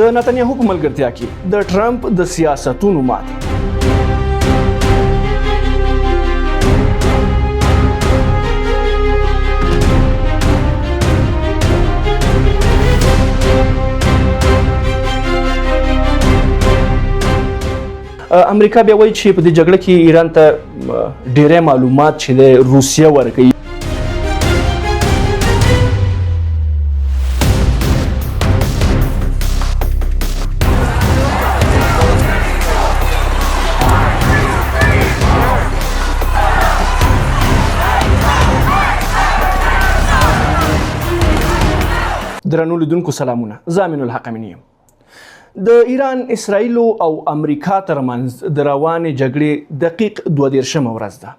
د نتنیاهو په ملګرتیا کې د ټرمپ د سیاستونو ماتې. امریکا بیا وایي چې په دې جګړه کې ایران ته ډېری معلومات چې د روسیه ورکوي. درنو لیدونکو سلامونه، زه امین الحق امینی یم. د ایران، اسرائیلو او امریکا ترمنځ د روانې جګړې دقیق 22مه ورځ ده.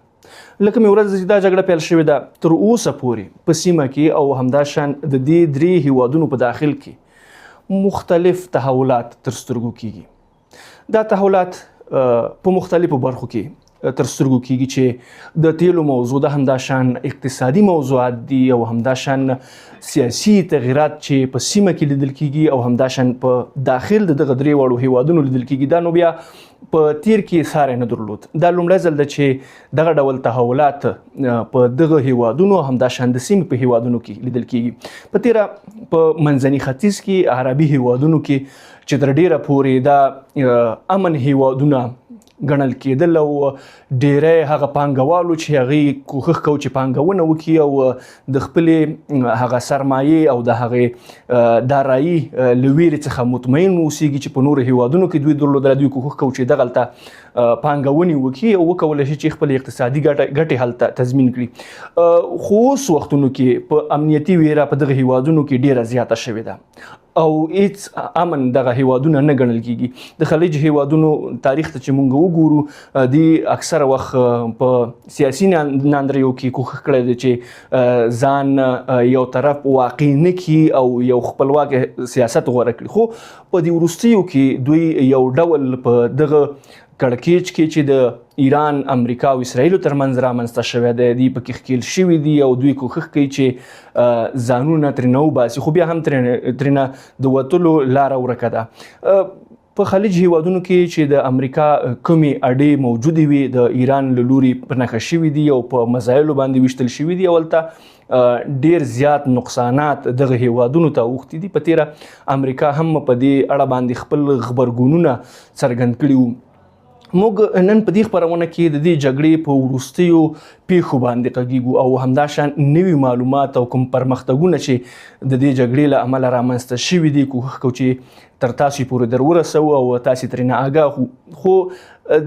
لکه مې ورځ چې دا جګړه پیل شوې ده، تر اوسه پورې په سیمه کې او همداشان د دې 3 هیوادونو په داخل کې مختلف تحولات تر سترګو کیږي. دا تحولات په مختلفو برخو کې تر سترګو کیږي چې د تیلو موضوع ده، همداشان اقتصادي موضوعات دي او همداشان سیاسي تغیرات چې په سیمه کې لیدل کیږي او همداشان په داخل د دغه 3 وړو هیوادونو لیدل کیږي. دا نو بیا په تیر کې ساری نه درلود. دا لومړی ځل ده چې دغه ډول تحولات په دغه هیوادونو همداشان د سیمې په هیوادونو کې لیدل کیږي. په تیره په منځني ختیځ کې عربي هیوادونو کې چې تر ډیره پورې دا امن هیوادونه ګڼل کېدل او ډیری هغه پانګوالو چې هغې کوښښ کوي چې پانګونه وکړي او د خپلې هغه سرمایې او د هغې دارایي له ویرې څخه مطمئن اوسیږي چې په نورو هیوادونو کې دوی درلودله، دوی کوښښ کوي چې دغلته پانګونې وکړي او وکولی شي چې خپل اقتصادي ګټې هلته تضمین کړي. خو اوس وختونو کې په امنیتي ویره په دغه هیوادونو کې ډیره زیاته شوې ده او هیڅ امن دغه هیوادونه نه ګڼل کیږي. د خلیج هیوادونو تاریخ ته چې مونږ وګورو، دی اکثره وخت په سیاسي ناندریو کې کوښښ کړی دی چې ځان یو طرف واقع نه کړي او یو خپلواک سیاست غوره کړي. خو په دې وروستیو کې دوی یو ډول په دغه کړکېچ کې چې د ایران، امریکا او اسرائیلو ترمنځ رامنځته شوی دی، دوی پکې ښکېل شوي دي او دوی کوښښ کوي چې ځانونه ترېنه وباسي، خو بیا هم ترېنه د وتلو لاره ورکه ده. په خلیج هیوادونو کې چې د امریکا کومې اډې موجودې وي د ایران له لوري په نښه شوي دي او په مزایلو باندې ویشتل شوي دي او هلته ډیر زیات نقصانات دغه هیوادونو ته اوښتي دي. په تیره امریکا هم په دې اړه باندې خپل غبرګونونه څرګند کړي وو. موږ نن په دې خپرونه کې د دې جګړې په وروستیو پیښو باندې غږیږو او همداشان نوي معلومات او کوم پرمختګونه چې د دې جګړې له امله رامنځته شوي دي کوښښ کوو چې تر تاسو پورې در ورسوو او تاسو ترېنه آګاه. خو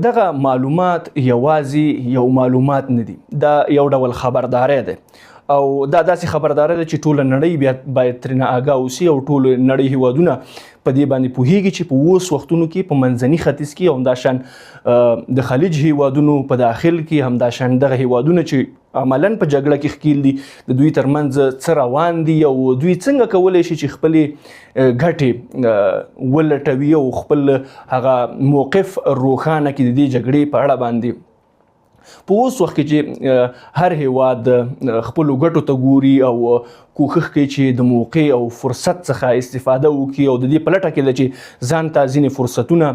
دغه معلومات یوازې یو معلومات نه دي، دا یو ډول خبرداری دی او دا داسې خبرداری ده چې ټوله نړۍ بیا باید ترېنه آګاه اوسي او ټول نړۍ هیوادونه په دې باندې پوهیږي چې په اوس وختونو کې په منځني ختیځ کې همداشان د خلیج هیوادونو په داخل کې همداشان دغه هیوادونه چې عملاً په جګړه کې ښکیل دي، د دوی ترمنځ څه روان دي او دوی څنګه کولی شي چې خپلې ګټې ولټوي او خپل هغه موقف روښانه کړي د دې جګړې په اړه باندې. په اوس وخت کې چې هر هیواد خپلو ګټو ته ګوري او کوښښ کوي چې د موقع او فرصت څخه استفاده وکړي او د دې په لټه کې ده چې ځان ته ځینې فرصتونه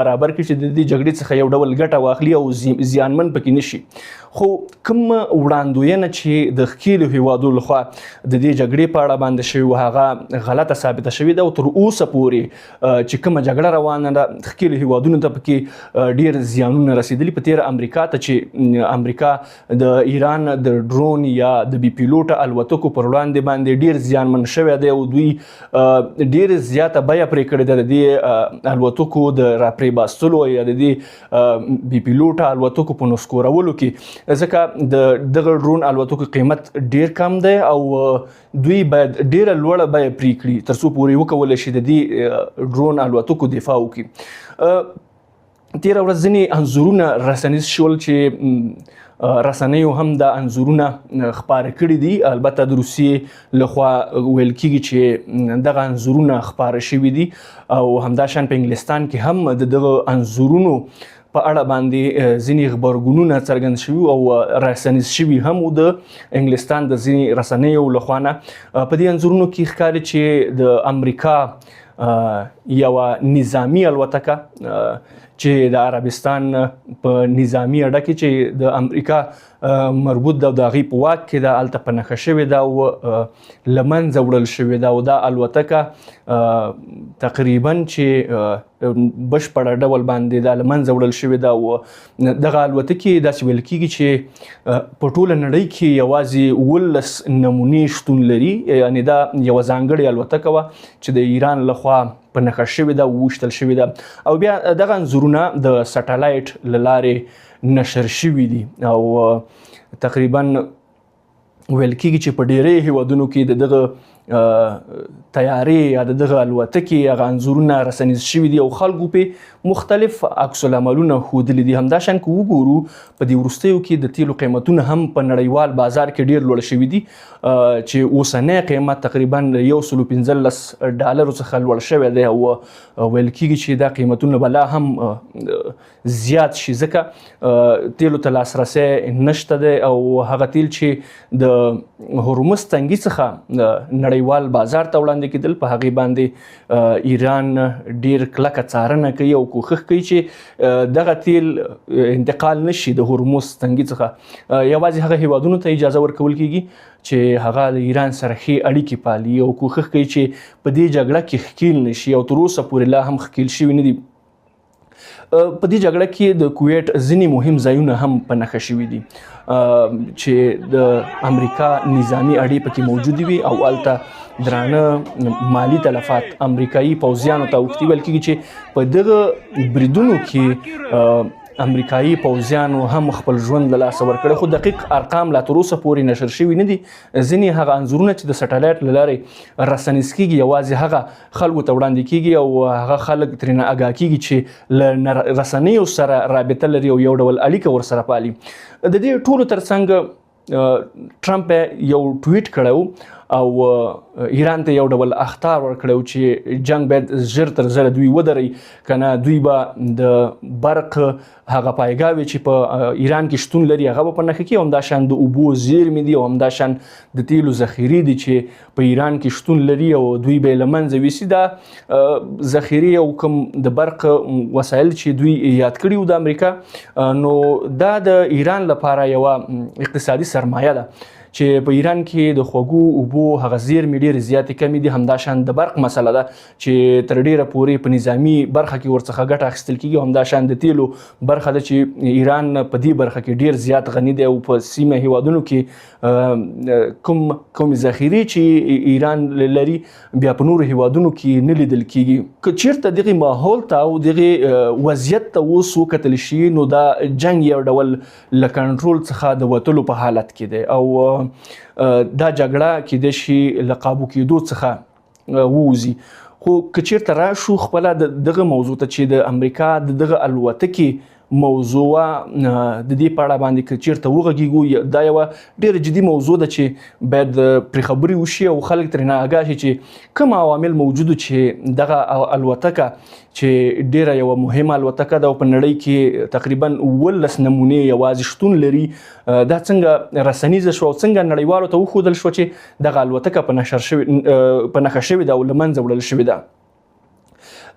برابر کړي چې د دې جګړې څخه یو ډول ګټه واخلي او زیانمن پکې نه شي. خو کوم وړاندوینه چې د ښکېلو هیوادو لخوا د دې جګړې په اړه باندې شوې وه هغه غلطه ثابته شوې ده او تر اوسه پورې چې کومه جګړه روانه ده ښکېلو هیوادونو ته پکې ډېر زیانونه رسېدلي. په تېره امریکا ته چې امریکا د ایران د ډرون یا د بې پیلوټه الوتکو پر وړاندې ډېر زیانمن شوی دی او دوی ډېر زیاته بیه پرې کړې ده د دې الوتکو د راپرې باستلو یا د دې بې پیلوټه الوتکو په نسکورولو کې، ځکه د دغه ډرون الوتکو قیمت ډېر کم دی او دوی باید ډېره لوړه بیه پرې کړي تر څو پورې وکولی شي د دې ډرون الوتکو دفاع وکړي. تېره ورځ ځینې انځورونه رسنیز شول چې رسنیو هم دا انځورونه خپاره کړي دي. البته د روسیې لخوا ویل کېږي چې دغه انځورونه خپاره شوي دي او همداشان په انګلستان کې هم د دغه انځورونو په اړه باندې ځینې غبرګونونه څرګند شوي او رسنیز شوي هم د انګلستان د ځینې رسنیو لخوا نه. په دې انځورونو کې ښکاري چې د امریکا یوه نظامی الوتکه چې د عربستان په نظامی اډه کې چې د امریکا مربوط ده او د هغې په واک کې ده هلته په نښه شوې ده او له منځه وړل شوې ده او دا الوتکه تقریبا چې بشپړه ډول باندې دا له منځه وړل شوې ده او دغه الوتکې داسې ویل کېږي چې په ټوله نړۍ کې یوازې 11 نمونې شتون لري، یعنې دا یوه ځانګړې الوتکه وه چې د ایران لخوا په نښه شوې ده او وویشتل شوې ده او بیا دغه انځورونه د سټلایټ له لارې نشر شوي دي او تقریبا ویل کېږي چې په ډېری هیوادونو کې د دغه تیارې یا د دغه الوتکې هغه انځورونه رسنیز شوي دي او خلکو پې مختلف عکس العملونه ښودلي دي. همداشان که وګورو په دې وروستیو کې د تیلو قیمتونه هم په نړیوال بازار کې ډېر لوړ شوي دي چې اوسنی قیمت تقریبا $115 څخه لوړ شوی دی او ویل کېږي چې دا قیمتونه به لا هم زیات شي ځکه تیلو ته لاسرسی نشته دی او هغه تیل چې د هرمز تنګي څخه نړیوال بازار ته وړاندې کېدل په هغې باندې ایران ډیر کلکه څارنه کوي او کوښښ کوي چې دغه تیل انتقال نشي د هرمز تنګي څخه. یوازې هغه هیوادونو ته اجازه ورکول کېږي چې هغه د ایران سره ښې اړیکې پالي او کوښښ کوي چې په دې جګړه کې ښکیل نشي او تر اوسه پورې لا هم ښکیل شوي نه دي. په دې جګړه کې د کویټ ځینې مهم ځایونه هم په نښه شوي دي چې د امریکا نظامی اډې پکې موجودې وي او هلته درانه مالی تلفات امریکایي پوځیانو ته اوښتي. ویل کېږي چې په دغه بریدونو کې امریکایي پوځیانو هم خپل ژوند له لاسه ورکړی خو دقیق ارقام لا تر اوسه پورې نشر شوي نه دي. ځینې هغه انځورونه چې د سټلایټ له لارې رسنیز کېږي یوازې هغه خلکو ته وړاندې کېږي او هغه خلک ترېنه اګاه کېږي چې له رسنیو سره رابطه لري او یو ډول اړیکه ورسره پالي. د دې ټولو ترڅنګ ټرمپ یو ټویټ کړی او ایران ته یو ډول اخطار ورکړی چې جنگ باید ژر تر ژره دوی ودري کنه دوی به د برق هغه پایګاوې چې په ایران کې شتون لري هغه به په نښه کړي. همداشان د اوبو زیرمې دي او همداشان د تیلو ذخیرې دي چې په ایران کې شتون لري او دوی به یې له منځه ویسي. دا ذخیرې او کوم د برق وسایل چې دوی ایجاد کړي وو د امریکا نو دا د ایران لپاره یوه اقتصادي سرمایه ده چې په ایران کې د خوږو اوبو هغه زیرمې ډېرې زیاتې کمې دي. همداشان د برق مسله ده چې تر ډېره پورې په نظامي برخه کې ورڅخه ګټه اخیستل کېږي. همداشان د تیلو برخه ده چې ایران په دې برخه کې ډېر زیات غني دی او په سیمه هیوادونو کې کوم ذخیرې چې ایران لري بیا په نورو هیوادونو کې نه لیدل کېږي. که چیرته دغه ماحول ته او دغه وضعیت ته اوس وکتل شي نو دا جنګ یو ډول له کنټرول څخه د وتلو په حالت کې دی او دا جګړه کېدای شي له قابو کېدو څخه ووځي. خو که چیرته راشو خپله دغه موضوع ته چې د امریکا دغه الوتکې موضوع د دې په اړه باندې که چیرته وغږیږو دا یوه ډېره جدي موضوع ده چې باید پرې خبرې وشي او خلک ترېنه اګاه شي چې کوم عوامل موجودو چې دغه الوتکه چې ډیره یوه مهمه الوتکه ده او په نړۍ کې تقریبا 11 نمونې یوازې شتون لري دا څنګه رسنیزه شوه او څنګه نړیوالو ته وښودل شوه چې دغه الوتکه په نښه شوې ده او له منځه وړل شوې ده.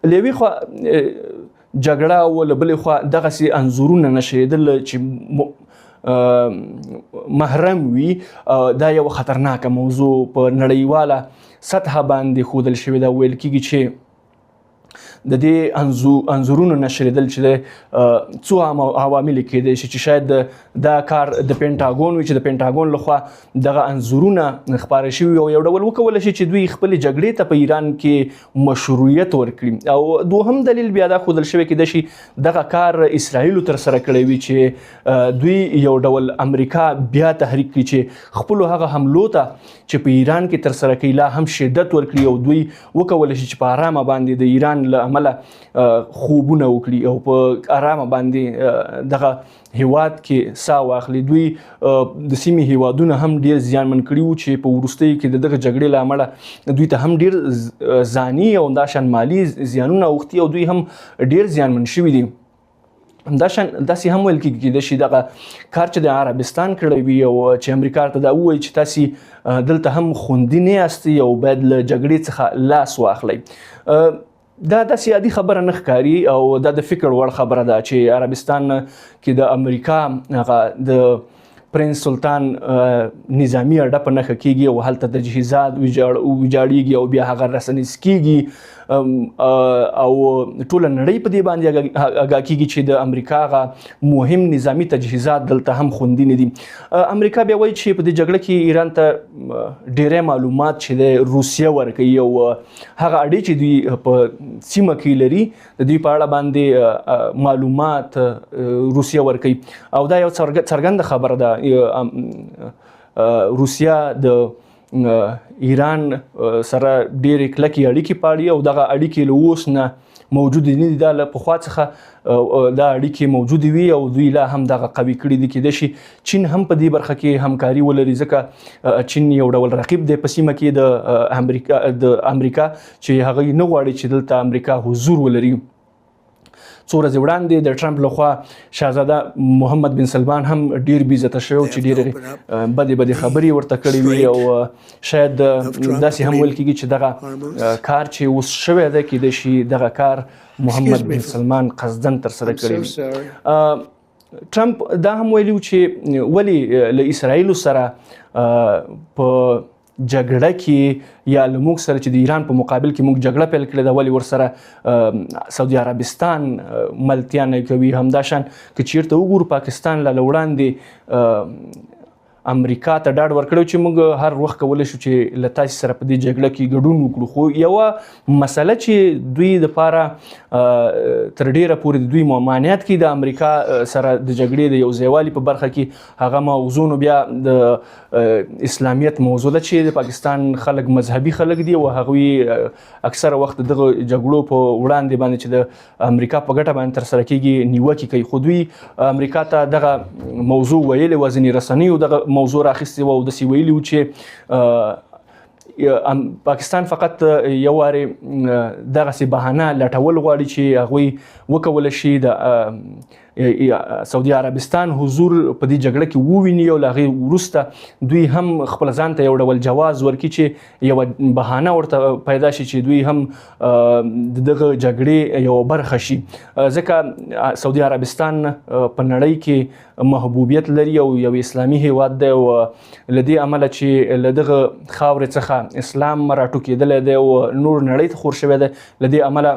له یوې خوا جګړه او له بلې خوا دغسې انځورونه نشریدل چې محرم وي دا یوه خطرناکه موضوع په نړیواله سطحه باندې ښودل شوې ده. ویل کېږي چې د دې انځورونو نشریدل چې څو عوامل کېدای شي چې شاید دا کار د پینټاګون وي چې د پینټاګون لخوا دغه انځورونه خپاره شوي او یو ډول وکولی شي چې دوی خپلې جګړې ته په ایران کې مشروعیت ورکړي. او دوهم دلیل بیا دا ښودل شوی کېدای شي دغه کار اسرائیلو ترسره کړی وي چې دوی یو ډول امریکا بیا تحریک کړي چې خپلو هغه حملو ته چې په ایران کې ترسره کوي لا هم شدت ورکړي او دوی وکولی شي چې په ارامه باندې د ایران له عمله خوبونه وکړي او په ارامه باندې دغه هیواد کې ساه واخلي. دوی د سیمې هیوادونه هم ډیر زیانمن کړي وو چې په وروستیو کې دغه جګړې له امله دوی ته هم ډیر ځاني او همداشان مالي زیانونه اوښتي او دوی هم ډیر زیانمن شوي دي. همداشان داسې هم ویل کېږي کېدای شي دغه کار چې د عربستان کړی وي او چې امریکا ته دا ووایي چې تاسې دلته هم خوندي نه یاستئ او باید له جګړې څخه لاس واخلئ. دا داسې عادي خبره نه ښکاري او دا د فکر وړ خبره ده چې عربستان کې د امریکا هغه د پرنس سلطان نظامی اډه په نښه کېږي او هلته تجهیزات ویجاړېږي او بیا هغه رسنیز کېږي او ټوله نړۍ په دې باندې اګاه کېږي چې د امریکا هغه مهم نظامی تجهیزات دلته هم خوندي نه دي. امریکا بیا وایي چې په دې جګړه کې ایران ته ډېری معلومات چې د روسیه ورکوي او هغه اډې چې دوی په سیمه کې لري د دوی په اړه باندې معلومات روسیه ورکوي او دا یو څرګنده خبره ده. روسیه د ایران سره ډېرې کلکې اړیکې پالي او دغه اړیکې له اوس نه موجودې نه دي. دا له پخوا څخه دا اړیکې موجودې وي او دوی لا هم دغه قوي کړي دي. کېدای شي چین هم په دې برخه کې همکاري ولري ځکه چین یو ډول رقیب دی په سیمه کې د امریکا چې هغه نه غواړي چې دلته امریکا حضور ولري. څو ورځې وړاندې د ټرمپ لخوا شاهزاده محمد بن سلمان هم ډیر بې عزته شوی چې ډېرې بدې خبرې ورته کړې وي او شاید داسې هم ویل کېږي چې دغه کار چې اوس شوی دی کېدای شي دغه کار محمد بن سلمان قصدن ترسره کړی وي. ټرمپ دا هم ویلي چې ولې له اسرائیلو سره په جګړه کې یا له موږ سره چې د ایران په مقابل کې موږ جګړه پیل کړې ده ولې ورسره سعودي عربستان ملتیا نه کوي. همداشان که چیرته وګورو پاکستان له وړاندې امریکا ته ډاډ ورکړو چې موږ هر وخت کولی شو چې له تاسې سره په دې جګړه کې ګډون وکړو. خو یوه مسله چې دوی دپاره تر ډیره پورې د دوی ممانعت کوي د امریکا سره د جګړې د یو ځایوالي په برخه کې هغه موضوع نو بیا د اسلامیت موضوع ده چې د پاکستان خلک مذهبي خلک دي او هغوی اکثره وخت دغه جګړو په وړاندې باندې چې د امریکا په ګټه باندې ترسره کېږي نیوکې کوي. خو دوی امریکا ته دغه موضوع ویلې وه، ځینې رسنیو دغه موضوع راخیستې وه او داسې ویلي وو چې پاکستان فقط یو وارې دغسې بهانه لټول غواړي چې هغوی وکولی شي د سعودي عربستان حضور په دې جګړه کې وویني او له هغې وروسته دوی هم خپل ځان ته یو ډول جواز ورکړي چې یوه بهانه ورته پیدا شي چې دوی هم د دغه جګړې یوه برخه شي. ځکه سعودي عربستان په نړۍ کې محبوبیت لري او یو اسلامي هیواد دی او له دې امله چې له دغه خاورې څخه اسلام راټوکېدلی دی او نور نړۍ ته خور شوی دی، له دې امله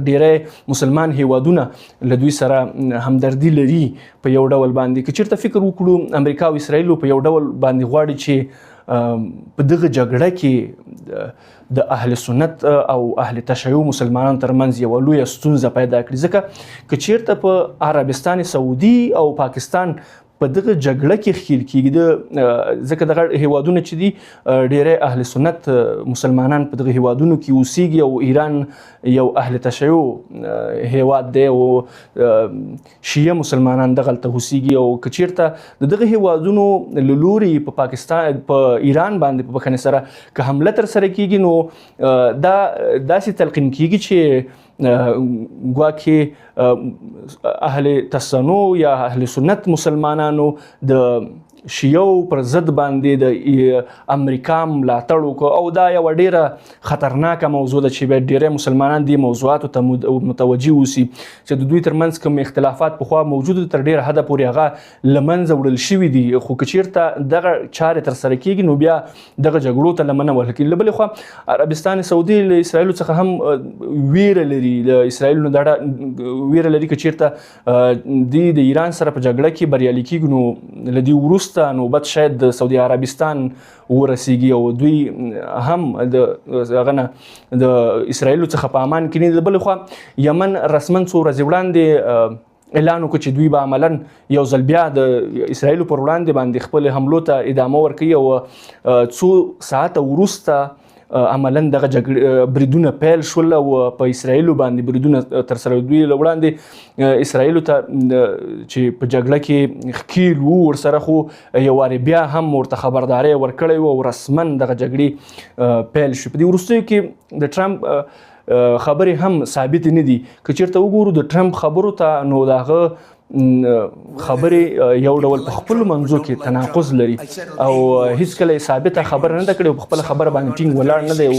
ډیری مسلمان هیوادونه له دوی سره همدردي لري په یو ډول باندې. که چېرته فکر وکړو امریکا او اسرائیل په یو ډول باندې غواړي چې په دغه جګړه کې د اهل سنت او اهل تشیع مسلمانانو ترمنځ یوه لویه ستونزه پیدا کړي. ځکه که چېرته په عربستان سعودي او پاکستان په دغه جګړه کې ښکیل کېږي ځکه دغه هیوادونه چې دي ډیری اهل سنت مسلمانان په دغه هیوادونو کې اوسیږي او ایران یو اهل تشیع هیواد دی او شیعه مسلمانان دغلته اوسیږي او که چېرته د دغه هیوادونو له لوري په پاکستان په ایران باندې په بخښنې سره که حمله ترسره کېږي نو دا داسې تلقین کېږي چې ګواکې اهل تسنو یا اهل سنت مسلمانانو د شیعو پر ضد باندې د امریکا ملاتړ وکړو او دا یوه ډیره خطرناکه موضوع ده چې باید ډیری مسلمانان دې موضوعاتو ته متوجه اوسي چې د دوی ترمنځ کوم اختلافات پخوا موجود تر ډیره حده پورې هغه له منځه وړل شوي دي. خو که چېرته دغه چارې ترسره کېږي نو بیا دغه جګړو ته لمنه وهل کېږي. له بلې خوا عربستان سعودي له اسرائیلو څخه هم ویره لري، له اسرائیلو نه ویره لري که چېرته دوی د ایران سره په جګړه کې بریالي کېږي نو له دې وروسته نوبت شاید د سعودي عربستان ورسیږي او دوی هم د اسرائیلو څخه په امان کې نه دي. د بلې خوا یمن رسما څو ورځې وړاندې اعلان وکړ چې دوی به عملا یو ځل بیا د اسرائیلو پر وړاندې باندې خپل حملو ته ادامه ورکوي او څو ساعته وروسته عملا دغه بریدونه پیل شول او په اسرائیلو باندې بریدونه ترسره دوی له وړاندې اسرائیلو ته چې په جګړه کې ښکیل وو ورسره خو یو وارې بیا هم ورته خبرداری ورکړی و او رسما دغه جګړې پیل شو. په دې وروستیو کې د ټرمپ خبرې هم ثابت نه دي. که چیرته وګورو د ټرمپ خبرو ته نو د هغه خبرې یو ډول په خپلو منځو کې تناقض لري او هیڅکله یې ثابته خبره نه ده کړې او په خپله خبره باندې ټینګ ولاړ نه دی. او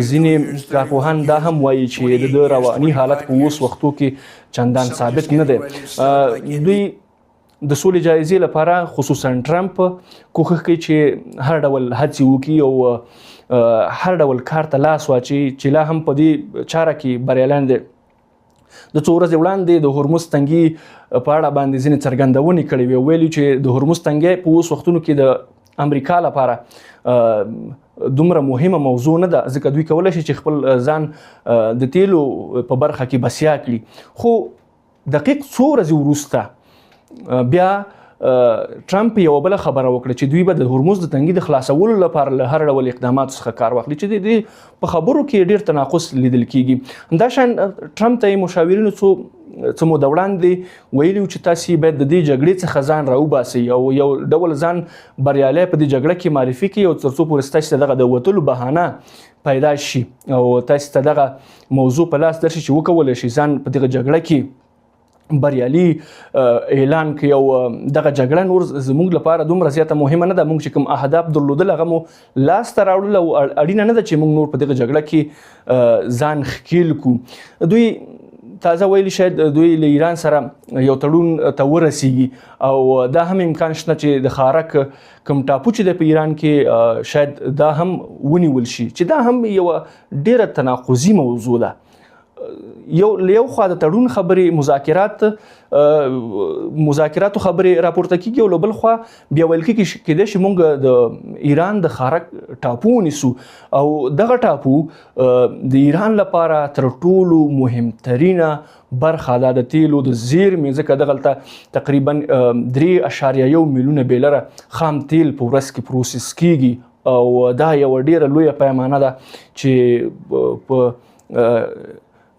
ځینې کارپوهان دا هم وایي چې د رواني حالت په اوس وختو کې چندان ثابت نه دی. دوی د سولې جایزې لپاره خصوصا ټرمپ کوښښ کوي چې هر ډول هڅې وکړي او هر ډول کار ته لاس واچي چې لا هم په دې چاره کې بریالی نه دی. د څو ورځې وړاندې د هرمز تنګي په اړه باندې ځینې څرګندونې کړې وې. ویلي چې د هرمز تنګي په اوس وختونو کې د امریکا لپاره دومره مهمه موضوع نه ده، ځکه دوی کولی شي چې خپل ځان د تیلو په برخه کې بسیا کړي. خو دقیق څو ورځې وروسته بیا ټرمپ یوه بله خبره وکړه چې دوی به د هرمز د تنګي د خلاصولو لپاره له هر ډول اقداماتو څخه کار واخلي، چې د په خبرو کې ډېر تناقض لیدل کیږي. همداشان ټرمپ ته یې مشاورینو څه موده وړاندې ویلي و چې تاسې باید د دې جګړې څخه ځان راوباسئ او یو ډول ځان بریالی په دې جګړه کې معرفي کړي او تر څو پورې ستاسې ته دغه د وتلو بهانه پیدا شي او تاسې ته دغه موضوع په لاس درشي چې وکولی شي ځان په دغه جګړه کې بریالي اعلان کړي او دغه جګړه نور زموږ لپاره دومره زیاته مهمه نه ده. موږ چې کوم اهداف درلودل هغه مو لاسته راوړل او اړینه نه ده چې موږ نور په دغه جګړه کې ځان ښکیل کړو. دوی تازه ویلي شاید دوی له ایران سره یو تړون ته ورسیږي او دا هم امکان شته چې د خارک کوم ټاپو چې د په ایران کې شاید دا هم ونیول شي، چې دا هم یوه ډیره تناقضي موضوع ده. یو خوا د تړون خبرې مذاکراتو خبرې راپورته کیږي او له بل خوا بیا ویل کیږي کېدای شي موږ د ایران د خارک ټاپو ونیسو او دغه ټاپو د ایران لپاره تر ټولو مهمترینه برخه ده د تیلو د زیرمې، ځکه دغلته تقریبا 3.1 میلیونه بیلره خام تیل په ورځ کې پروسس کیږي او دا یوه ډیره لویه پیمانه ده چې په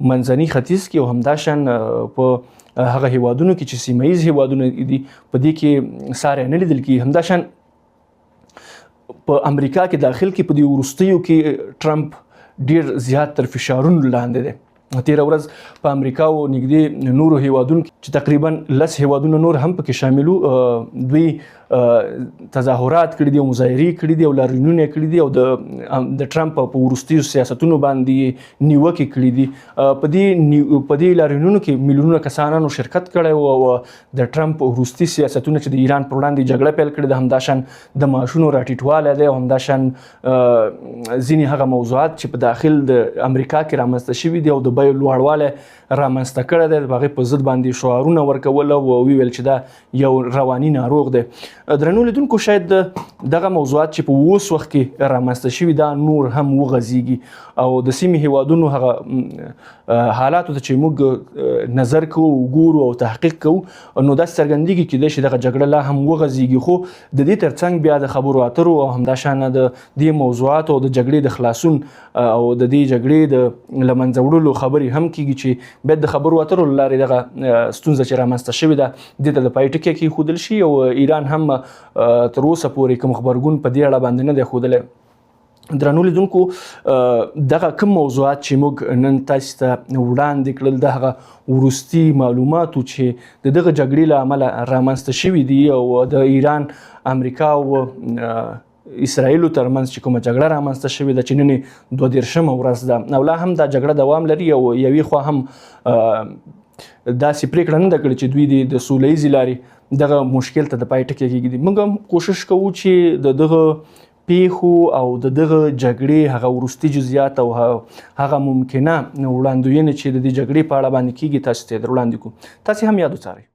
منځني ختیځ کې او همداشان په هغه هیوادونو کې چې سیمه ییز هیوادونه دي په دې کې ساری نه لیدل کېږي. همداشان په امریکا کې داخل کې په دې وروستیو کې ټرمپ ډیر زیات تر فشارونو لاندې دی. تیره ورځ په امریکا او نږدې نورو هیوادونو کې چې تقریبا 10 هیوادونه نور هم پکې شاملو، دوی تظاهرات کړي دي او مظاهرې کړي دي او لاریونونه کړي دي او د ټرمپ په وروستیو سیاستونو باندې نیوکې کړي دي. په دې لاریونونو کې میلیونونه کسانو شرکت کړی او د ټرمپ وروستي سیاستونه چې د ایران پر وړاندې جګړه پیل کړې ده، همداشان د معاشونو راټیټوالی دی او همداشان ځینې هغه موضوعات چې په داخل د امریکا کې رامنځته شوي دي او د بیو لوړوالی رامنځته کړی دی، د هغې په ضد باندې شعارونه ورکول او ویل چې دا یو رواني ناروغ دی. درنو لیدونکو، شاید دغه موضوعات چې په اوس وخت کې رامنځته شوي دا نور هم وغځېږي او د سیمې هیوادونو هغه حالاتو ته چې موږ نظر کوو، وګورو او تحقیق کوو، نو داسې څرګندېږي کېدای شي دغه جګړه لا هم وغځېږي. خو د دې ترڅنګ بیا د خبرو اترو او همداشانه د دې موضوعاتو او د جګړې د خلاصون او د دې جګړې د له منځه وړلو خبرې هم کېږي چې باید د خبرو اترو له لارې دغه ستونزه چې رامنځته شوې ده دې ته د پای ټکی کېښودل شي او ایران هم تر اوسه پورې کوم خبرګون په دې اړه باندې نه دی ښودلی. درنو لیدونکو، دغه کوم موضوعات چې موږ نن تاسو ته وړاندې کړل د هغه وروستي معلوماتو چې د دغه جګړې له امله رامنځته شوي دي او د ایران، امریکا او اسرائیلو ترمنځ چې کومه جګړه رامنځته شوې ده چې نن 22مه ورځ ده او لا هم دا جګړه دوام لري او یوې خوا هم داسې پرېکړه نه ده کړې چې دوی د سوله ییزې لارې دغه مشکل ته د پای ټکی کېږدي. موږ هم کوشش کوو چې د دغه پیښو او د دغه جګړې هغه وروستي جزئیات او هغه ممکنه وړاندوینې چې د دې جګړې په اړه باندې کېږي تاسو ته در وړاندې کړو. تاسې هم یاد وساتئ.